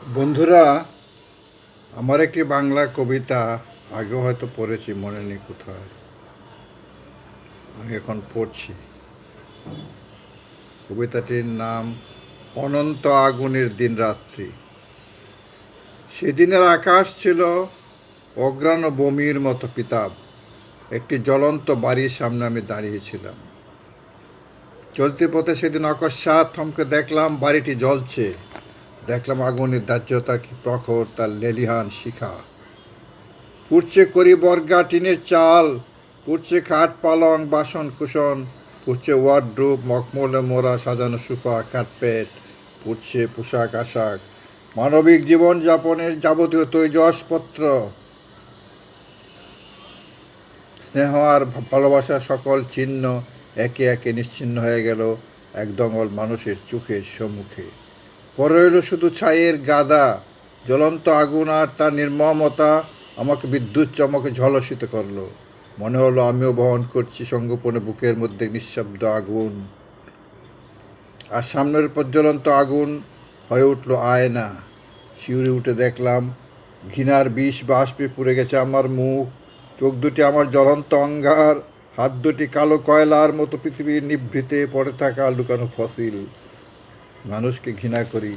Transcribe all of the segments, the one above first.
বন্ধুরা, আমার একটি বাংলা কবিতা আগেও হয়তো পড়েছি, মনে নেই কোথায়। আমি এখন পড়ছি। কবিতাটির নাম অনন্ত আগুনের দিন রাত্রি। সেদিনের আকাশ ছিল অগ্রাণ বমির মতো পিতাব। একটি জ্বলন্ত বাড়ির সামনে আমি দাঁড়িয়েছিলাম। চলতি পথে সেদিন অকস্মাৎ থমকে দেখলাম বাড়িটি জ্বলছে। দেখলাম আগুনের দাহ্যতা কি প্রখর, তার লেলিহান শিখা। পুড়ছে করি বর্গা টিনের চাল, পুড়ছে খাট পালং বাসন কুসন, পুড়ছে ওয়ার্ডরোব মখমলে মোড়া সাজানো সুপা কার্পেট, পুড়ছে পোশাক আশাক, মানবিক জীবনযাপনের যাবতীয় তৈজসপত্র, স্নেহ আর ভালোবাসার সকল চিহ্ন একে একে নিশ্চিহ্ন হয়ে গেল এক দঙ্গল মানুষের চোখের সম্মুখে। পরে রইল শুধু ছাইয়ের গাদা। জ্বলন্ত আগুন আর তার নির্মমতা আমাকে বিদ্যুৎ চমকে ঝলসিত করলো। মনে হলো আমিও বহন করছি সঙ্গোপনে বুকের মধ্যে নিঃশব্দ আগুন। আর সামনের প্রজ্বলন্ত আগুন হয়ে উঠল আয়না। শিউরে উঠে দেখলাম ঘৃণার বিষ বাষ্পে পুড়ে গেছে আমার মুখ, চোখ দুটি আমার জ্বলন্ত অঙ্গার, হাত দুটি কালো কয়লার মতো পৃথিবীর নিভৃতে পড়ে থাকা লুকানো ফসিল। মানুষকে ঘৃণা করি,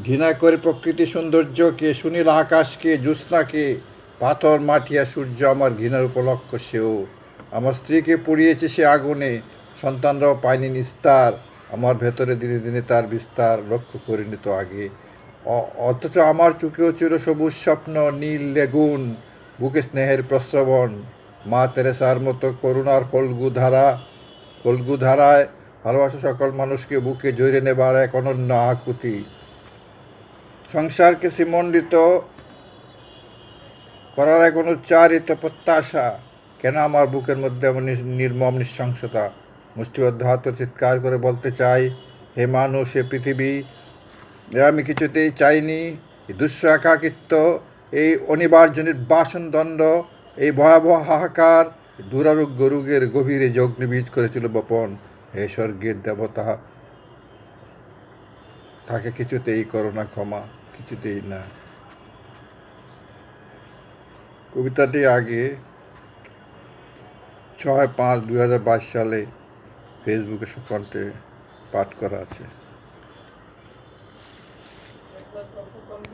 ঘৃণা করে প্রকৃতি সৌন্দর্যকে, সুনীল আকাশকে, জ্যোৎস্নাকে, পাথর মাটি আর সূর্য আমার ঘৃণার উপলক্ষ সেও। আমার স্ত্রীকে পুড়িয়েছে সে আগুনে, সন্তানরাও পায়নি নিস্তার। আমার ভেতরে দিনে দিনে তার বিস্তার লক্ষ্য করিনি তো আগে। অথচ আমার চোখেও ছিল সবুজ স্বপ্ন, নীল লেগুন, বুকে স্নেহের প্রস্রবণ। মা তেরেসার মতো করুণার ফল্গু ধারায় ভালোবাসা সকল মানুষকে বুকে জড়িয়ে নেবার এক অনন্য আকুতি। সংসারকে শ্রীমণ্ডিত করার এক অনুচ্চারিত প্রত্যাশা। কেন আমার বুকের মধ্যে এমন নির্মম নৃশংসতা? মুষ্টিবদ্ধ হাতে চিৎকার করে বলতে চাই, হে মানুষ, হে পৃথিবী, এ আমি কিছুতেই চাইনি। এই দুঃস্ব একাকিত্ব, এই অনিবার্য নির্বাসন দণ্ড, এই ভয়াবহ হাহাকার, দুরারোগ্য রোগের গভীরে যে অগ্নিবীজ করেছিল বপন। হে স্বর্গের দেবতা, তাকে কিছুতেই করো না ক্ষমা, কিছুতেই না। কবিতাটি আগে 6/5/2022 সালে ফেসবুকে সুকণ্ঠে পাঠ করা আছে।